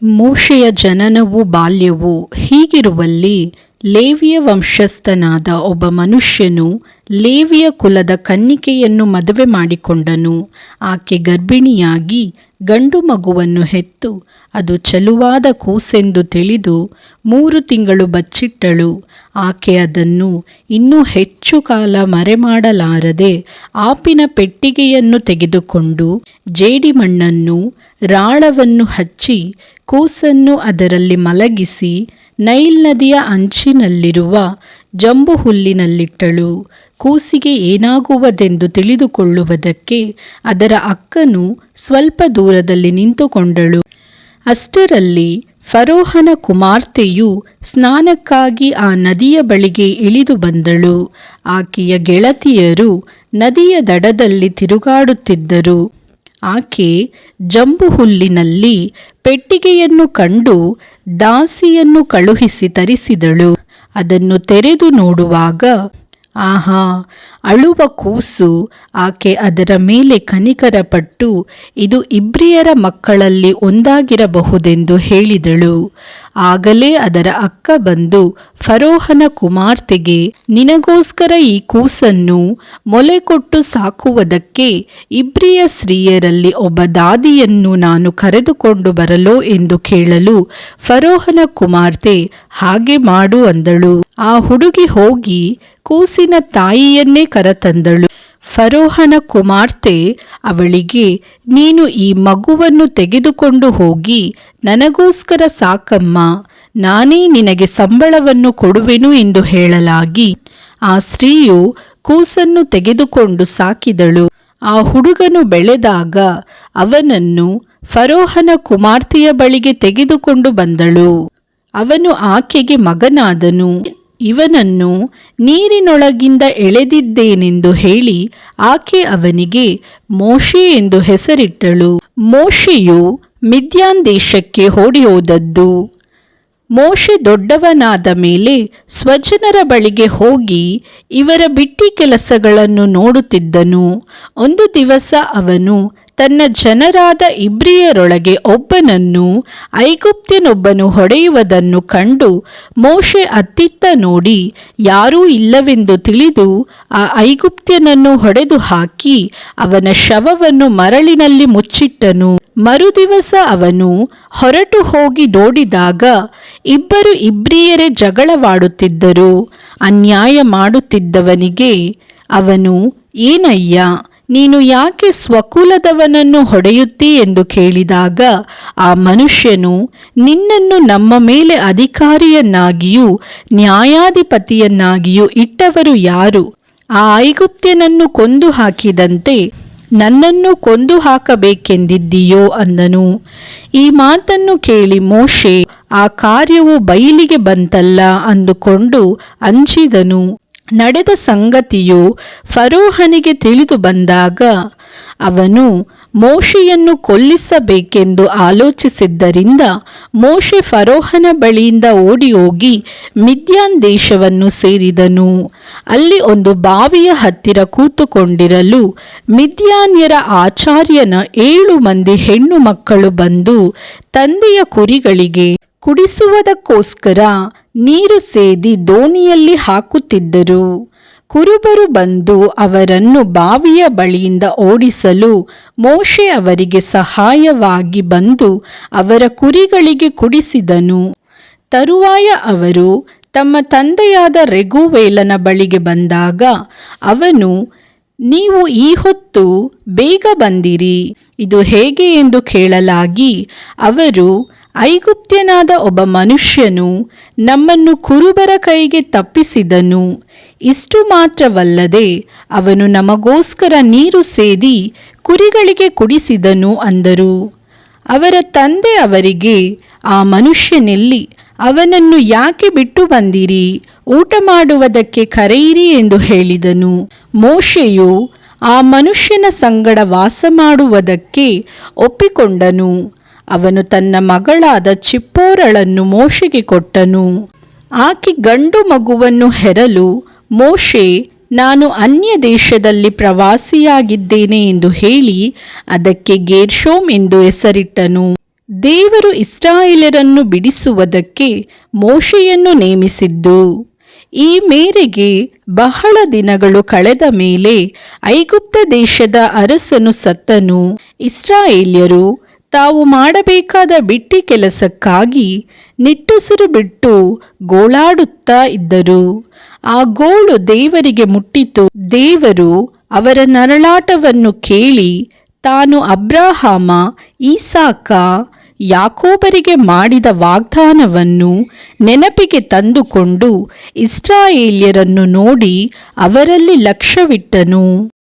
ಮೋಶೆಯ ಜನನವೂ ಬಾಲ್ಯವೂ ಹೀಗಿರುವಲ್ಲಿ ಲೇವಿಯ ವಂಶಸ್ಥನಾದ ಒಬ್ಬ ಮನುಷ್ಯನು ಲೇವಿಯ ಕುಲದ ಕನ್ನಿಕೆಯನ್ನು ಮದುವೆ ಮಾಡಿಕೊಂಡನು. ಆಕೆ ಗರ್ಭಿಣಿಯಾಗಿ ಗಂಡು ಮಗುವನ್ನು ಹೆತ್ತು ಅದು ಚೆಲುವಾದ ಕೂಸೆಂದು ತಿಳಿದು 3 ತಿಂಗಳು ಬಚ್ಚಿಟ್ಟಳು. ಆಕೆ ಅದನ್ನು ಇನ್ನೂ ಹೆಚ್ಚು ಕಾಲ ಮರೆಮಾಡಲಾರದೆ ಆಪಿನ ಪೆಟ್ಟಿಗೆಯನ್ನು ತೆಗೆದುಕೊಂಡು ಜೇಡಿಮಣ್ಣನ್ನು ರಾಳವನ್ನು ಹಚ್ಚಿ ಕೂಸನ್ನು ಅದರಲ್ಲಿ ಮಲಗಿಸಿ ನೈಲ್ ನದಿಯ ಅಂಚಿನಲ್ಲಿರುವ ಜಂಬು ಹುಲ್ಲಿನಲ್ಲಿಟ್ಟಳು. ಕೂಸಿಗೆ ಏನಾಗುವುದೆಂದು ತಿಳಿದುಕೊಳ್ಳುವುದಕ್ಕೆ ಅದರ ಅಕ್ಕನು ಸ್ವಲ್ಪ ದೂರದಲ್ಲಿ ನಿಂತುಕೊಂಡಳು. ಅಷ್ಟರಲ್ಲಿ ಫರೋಹನ ಕುಮಾರ್ತೆಯು ಸ್ನಾನಕ್ಕಾಗಿ ಆ ನದಿಯ ಬಳಿಗೆ ಇಳಿದು ಬಂದಳು. ಆಕೆಯ ಗೆಳತಿಯರು ನದಿಯ ದಡದಲ್ಲಿ ತಿರುಗಾಡುತ್ತಿದ್ದರು. ಆಕೆ ಜಂಬು ಹುಲ್ಲಿನಲ್ಲಿ ಪೆಟ್ಟಿಗೆಯನ್ನು ಕಂಡು ದಾಸಿಯನ್ನು ಕಳುಹಿಸಿ ತರಿಸಿದಳು. ಅದನ್ನು ತೆರೆದು ನೋಡುವಾಗ ಆಹಾ, ಅಳುವ ಕೂಸು! ಆಕೆ ಅದರ ಮೇಲೆ ಕನಿಕರಪಟ್ಟು ಇದು ಇಬ್ರಿಯರ ಮಕ್ಕಳಲ್ಲಿ ಒಂದಾಗಿರಬಹುದೆಂದು ಹೇಳಿದಳು. ಆಗಲೇ ಅದರ ಅಕ್ಕ ಬಂದು ಫರೋಹನ ಕುಮಾರ್ತೆಗೆ, ನಿನಗೋಸ್ಕರ ಈ ಕೂಸನ್ನು ಮೊಲೆ ಕೊಟ್ಟು ಸಾಕುವುದಕ್ಕೆ ಇಬ್ರಿಯ ಸ್ತ್ರೀಯರಲ್ಲಿ ಒಬ್ಬ ದಾದಿಯನ್ನು ನಾನು ಕರೆದುಕೊಂಡು ಬರಲೋ ಎಂದು ಕೇಳಲು ಫರೋಹನ ಕುಮಾರ್ತೆ ಹಾಗೆ ಮಾಡು ಅಂದಳು. ಆ ಹುಡುಗಿ ಹೋಗಿ ಕೂಸಿನ ತಾಯಿಯನ್ನೇ ಕರೆತಂದಳು. ಫರೋಹನ ಕುಮಾರ್ತೆ ಅವಳಿಗೆ, ನೀನು ಈ ಮಗುವನ್ನು ತೆಗೆದುಕೊಂಡು ಹೋಗಿ ನನಗೋಸ್ಕರ ಸಾಕಮ್ಮ, ನಾನೇ ನಿನಗೆ ಸಂಬಳವನ್ನು ಕೊಡುವೆನು ಎಂದು ಹೇಳಲಾಗಿ ಆ ಸ್ತ್ರೀಯು ಕೂಸನ್ನು ತೆಗೆದುಕೊಂಡು ಸಾಕಿದಳು. ಆ ಹುಡುಗನು ಬೆಳೆದಾಗ ಅವನನ್ನು ಫರೋಹನ ಕುಮಾರ್ತೆಯ ಬಳಿಗೆ ತೆಗೆದುಕೊಂಡು ಬಂದಳು. ಅವನು ಆಕೆಗೆ ಮಗನಾದನು. ಇವನನ್ನು ನೀರಿನೊಳಗಿಂದ ಎಳೆದಿದ್ದೇನೆಂದು ಹೇಳಿ ಆಕೆ ಅವನಿಗೆ ಮೋಶೆ ಎಂದು ಹೆಸರಿಟ್ಟಳು. ಮೋಶೆಯು ಮಿದ್ಯಾನ್ ದೇಶಕ್ಕೆ ಓಡಿಹೋದದ್ದು. ಮೋಶೆ ದೊಡ್ಡವನಾದ ಮೇಲೆ ಸ್ವಜನರ ಬಳಿಗೆ ಹೋಗಿ ಇವರ ಬಿಟ್ಟಿ ಕೆಲಸಗಳನ್ನು ನೋಡುತ್ತಿದ್ದನು. ಒಂದು ದಿವಸ ಅವನು ತನ್ನ ಜನರಾದ ಇಬ್ರಿಯರೊಳಗೆ ಒಬ್ಬನನ್ನು ಐಗುಪ್ತ್ಯನೊಬ್ಬನು ಹೊಡೆಯುವುದನ್ನು ಕಂಡು ಮೋಶೆ ಅತ್ತಿತ್ತ ನೋಡಿ ಯಾರೂ ಇಲ್ಲವೆಂದು ತಿಳಿದು ಆ ಐಗುಪ್ತ್ಯನನ್ನು ಹೊಡೆದು ಹಾಕಿ ಅವನ ಶವವನ್ನು ಮರಳಿನಲ್ಲಿ ಮುಚ್ಚಿಟ್ಟನು. ಮರುದಿವಸ ಅವನು ಹೊರಟು ಹೋಗಿ ನೋಡಿದಾಗ ಇಬ್ಬರು ಇಬ್ರಿಯರೇ ಜಗಳವಾಡುತ್ತಿದ್ದರು. ಅನ್ಯಾಯ ಮಾಡುತ್ತಿದ್ದವನಿಗೆ ಅವನು, ಏನಯ್ಯ, ನೀನು ಯಾಕೆ ಸ್ವಕುಲದವನನ್ನು ಹೊಡೆಯುತ್ತೀ ಎಂದು ಕೇಳಿದಾಗ ಆ ಮನುಷ್ಯನು, ನಿನ್ನನ್ನು ನಮ್ಮ ಮೇಲೆ ಅಧಿಕಾರಿಯನ್ನಾಗಿಯೂ ನ್ಯಾಯಾಧಿಪತಿಯನ್ನಾಗಿಯೂ ಇಟ್ಟವರು ಯಾರು? ಆ ಐಗುಪ್ತ್ಯನನ್ನು ಕೊಂದು ಹಾಕಿದಂತೆ ನನ್ನನ್ನು ಕೊಂದು ಹಾಕಬೇಕೆಂದಿದ್ದೀಯೋ ಅಂದನು. ಈ ಮಾತನ್ನು ಕೇಳಿ ಮೋಶೆ, ಆ ಕಾರ್ಯವು ಬಯಲಿಗೆ ಬಂತಲ್ಲ ಅಂದುಕೊಂಡು ಅಂಜಿದನು. ನಡೆದ ಸಂಗತಿಯು ಫರೋಹನಿಗೆ ತಿಳಿದು ಬಂದಾಗ ಅವನು ಮೋಶೆಯನ್ನು ಕೊಲ್ಲಿಸಬೇಕೆಂದು ಆಲೋಚಿಸಿದ್ದರಿಂದ ಮೋಶೆ ಫರೋಹನ ಬಳಿಯಿಂದ ಓಡಿ ಹೋಗಿ ಮಿದ್ಯಾನ್ ದೇಶವನ್ನು ಸೇರಿದನು. ಅಲ್ಲಿ ಒಂದು ಬಾವಿಯ ಹತ್ತಿರ ಕೂತುಕೊಂಡಿರಲು ಮಿದ್ಯಾನ್ಯರ ಆಚಾರ್ಯನ 7 ಮಂದಿ ಹೆಣ್ಣು ಮಕ್ಕಳು ಬಂದು ತಂದೆಯ ಕುರಿಗಳಿಗೆ ಕುಡಿಸುವುದಕ್ಕೋಸ್ಕರ ನೀರು ಸೇದಿ ದೋಣಿಯಲ್ಲಿ ಹಾಕುತ್ತಿದ್ದರು. ಕುರುಬರು ಬಂದು ಅವರನ್ನು ಬಾವಿಯ ಬಳಿಯಿಂದ ಓಡಿಸಲು ಮೋಶೆ ಅವರಿಗೆ ಸಹಾಯವಾಗಿ ಬಂದು ಅವರ ಕುರಿಗಳಿಗೆ ಕುಡಿಸಿದನು. ತರುವಾಯ ಅವರು ತಮ್ಮ ತಂದೆಯಾದ ರೆಗೂವೇಲನ ಬಳಿಗೆ ಬಂದಾಗ ಅವನು, ನೀವು ಈ ಹೊತ್ತು ಬೇಗ ಬಂದಿರಿ, ಇದು ಹೇಗೆ ಎಂದು ಕೇಳಲಾಗಿ ಅವರು, ಐಗುಪ್ತ್ಯನಾದ ಒಬ್ಬ ಮನುಷ್ಯನು ನಮ್ಮನ್ನು ಕುರುಬರ ಕೈಗೆ ತಪ್ಪಿಸಿದನು. ಇಷ್ಟು ಮಾತ್ರವಲ್ಲದೆ ಅವನು ನಮಗೋಸ್ಕರ ನೀರು ಸೇದಿ ಕುರಿಗಳಿಗೆ ಕುಡಿಸಿದನು ಅಂದರು. ಅವರ ತಂದೆ ಅವರಿಗೆ, ಆ ಮನುಷ್ಯನೆಲ್ಲಿ? ಅವನನ್ನು ಯಾಕೆ ಬಿಟ್ಟು ಬಂದಿರಿ? ಊಟ ಮಾಡುವುದಕ್ಕೆ ಕರೆಯಿರಿ ಎಂದು ಹೇಳಿದನು. ಮೋಶೆಯು ಆ ಮನುಷ್ಯನ ಸಂಗಡ ವಾಸ ಮಾಡುವುದಕ್ಕೆ ಒಪ್ಪಿಕೊಂಡನು. ಅವನು ತನ್ನ ಮಗಳಾದ ಚಿಪ್ಪೋರಳನ್ನು ಮೋಶೆಗೆ ಕೊಟ್ಟನು. ಆಕೆ ಗಂಡು ಮಗುವನ್ನು ಹೆರಲು ಮೋಶೆ, ನಾನು ಅನ್ಯ ದೇಶದಲ್ಲಿ ಪ್ರವಾಸಿಯಾಗಿದ್ದೇನೆ ಎಂದು ಹೇಳಿ ಅದಕ್ಕೆ ಗೇರ್ಷೋಮ್ ಎಂದು ಹೆಸರಿಟ್ಟನು. ದೇವರು ಇಸ್ರಾಯೇಲರನ್ನು ಬಿಡಿಸುವುದಕ್ಕೆ ಮೋಶೆಯನ್ನು ನೇಮಿಸಿದ್ದು. ಈ ಮೇರೆಗೆ ಬಹಳ ದಿನಗಳು ಕಳೆದ ಮೇಲೆ ಐಗುಪ್ತ ದೇಶದ ಅರಸನು ಸತ್ತನು. ಇಸ್ರಾಯೇಲ್ಯರು ತಾವು ಮಾಡಬೇಕಾದ ಬಿಟ್ಟಿ ಕೆಲಸಕ್ಕಾಗಿ ನಿಟ್ಟುಸಿರು ಬಿಟ್ಟು ಗೋಳಾಡುತ್ತಾ ಇದ್ದರು. ಆ ಗೋಳು ದೇವರಿಗೆ ಮುಟ್ಟಿತು. ದೇವರು ಅವರ ನರಳಾಟವನ್ನು ಕೇಳಿ ತಾನು ಅಬ್ರಹಾಮ, ಇಸಾಕ, ಯಾಕೋಬರಿಗೆ ಮಾಡಿದ ವಾಗ್ದಾನವನ್ನು ನೆನಪಿಗೆ ತಂದುಕೊಂಡು ಇಸ್ರಾಯೇಲ್ಯರನ್ನು ನೋಡಿ ಅವರಲ್ಲಿ ಲಕ್ಷ್ಯವಿಟ್ಟನು.